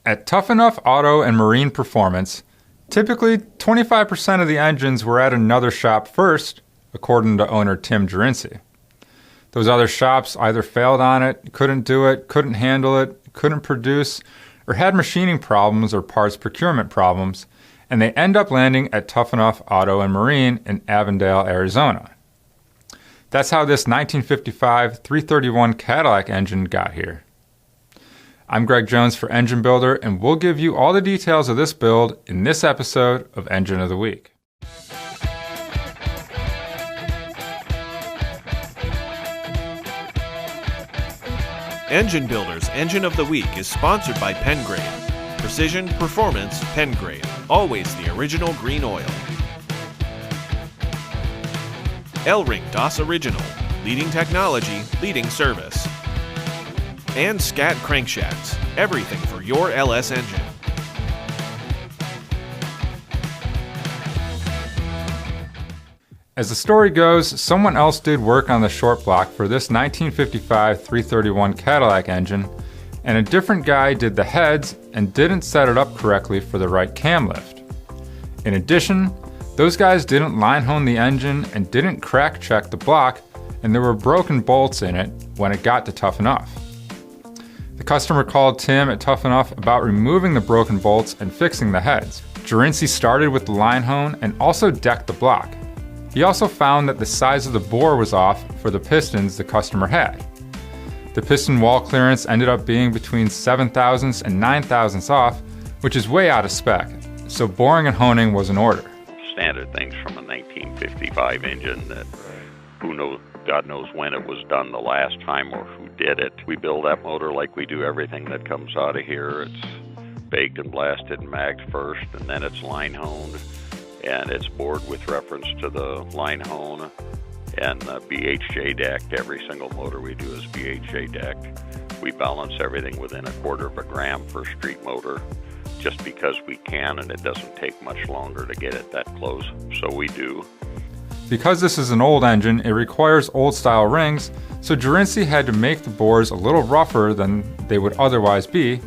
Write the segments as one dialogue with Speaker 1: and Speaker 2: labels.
Speaker 1: At Tough Enough Auto and Marine Performance, typically 25% of the engines were at another shop first, according to owner Timm Jurincie. Those other shops either failed on it, couldn't do it, couldn't handle it, couldn't produce, or had machining problems or parts procurement problems, and they end up landing at Tough Enough Auto and Marine in Avondale, Arizona. That's how this 1955 331 Cadillac engine got here. I'm Greg Jones for Engine Builder, and we'll give you all the details of this build in this episode of Engine of the Week.
Speaker 2: Engine Builder's Engine of the Week is sponsored by Pengrade. Precision, performance, Pengrade. Always the original green oil. Elring DOS Original. Leading technology, leading service. And Scat Crankshafts. Everything for your LS engine.
Speaker 1: As the story goes, someone else did work on the short block for this 1955 331 Cadillac engine, and a different guy did the heads and didn't set it up correctly for the right cam lift. In addition, those guys didn't line hone the engine and didn't crack check the block, and there were broken bolts in it when it got to Tough Enough. The customer called Timm at Tough Enough about removing the broken bolts and fixing the heads. Jurincie started with the line hone and also decked the block. He also found that the size of the bore was off for the pistons the customer had. The piston wall clearance ended up being between 7 thousandths and 9 thousandths off, which is way out of spec, so boring and honing was in order.
Speaker 3: Standard things from a 1955 engine that God knows when it was done the last time or who did it. We build that motor like we do everything that comes out of here. It's baked and blasted and magged first, and then it's line honed, and it's bored with reference to the line hone, and BHJ decked. Every single motor we do is BHJ decked. We balance everything within 1/4 of a gram per street motor, just because we can, and it doesn't take much longer to get it that close, so we do.
Speaker 1: Because this is an old engine, it requires old-style rings, so Jurincie had to make the bores a little rougher than they would otherwise be.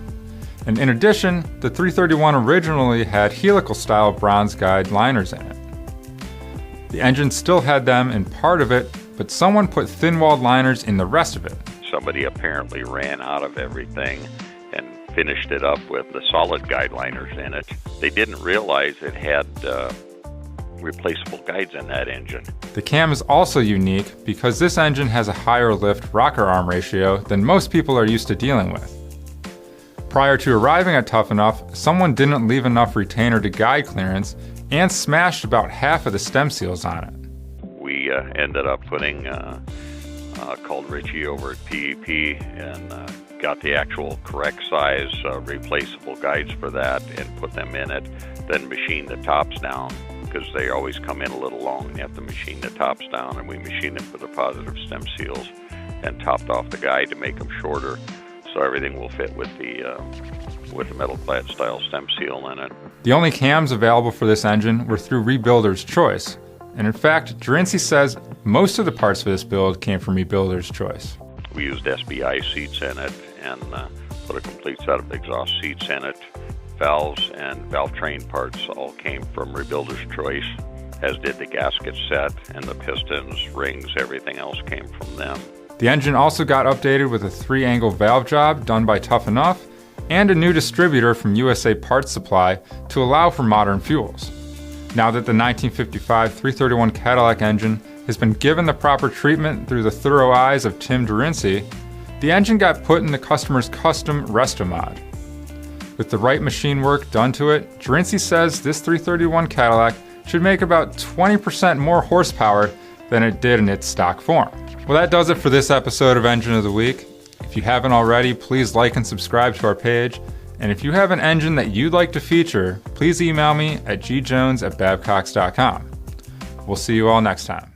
Speaker 1: And in addition, the 331 originally had helical-style bronze guide liners in it. The engine still had them in part of it, but someone put thin-walled liners in the rest of it.
Speaker 3: Somebody apparently ran out of everything and finished it up with the solid guide liners in it. They didn't realize it had replaceable guides in that engine.
Speaker 1: The cam is also unique because this engine has a higher lift rocker arm ratio than most people are used to dealing with. Prior to arriving at Tough Enough, someone didn't leave enough retainer to guide clearance and smashed about half of the stem seals on it.
Speaker 3: We ended up putting called Richie over at PEP and got the actual correct size replaceable guides for that and put them in it, then machined the tops down, because they always come in a little long and you have to machine the tops down, and we machined them for the positive stem seals and topped off the guide to make them shorter, so everything will fit with the metal clad style stem seal in it.
Speaker 1: The only cams available for this engine were through Rebuilder's Choice, and in fact, Jurincie says most of the parts for this build came from Rebuilder's Choice.
Speaker 3: We used SBI seats in it and put a complete set of exhaust seats in it. Valves and valve train parts all came from Rebuilder's Choice, as did the gasket set and the pistons, rings, everything else came from them.
Speaker 1: The engine also got updated with a 3-angle valve job done by Tough Enough and a new distributor from USA Parts Supply to allow for modern fuels. Now that the 1955 331 Cadillac engine has been given the proper treatment through the thorough eyes of Timm Jurincie, the engine got put in the customer's custom resto mod. With the right machine work done to it, Jurincie says this 331 Cadillac should make about 20% more horsepower than it did in its stock form. Well, that does it for this episode of Engine of the Week. If you haven't already, please like and subscribe to our page. And if you have an engine that you'd like to feature, please email me at gjones@babcocks.com. We'll see you all next time.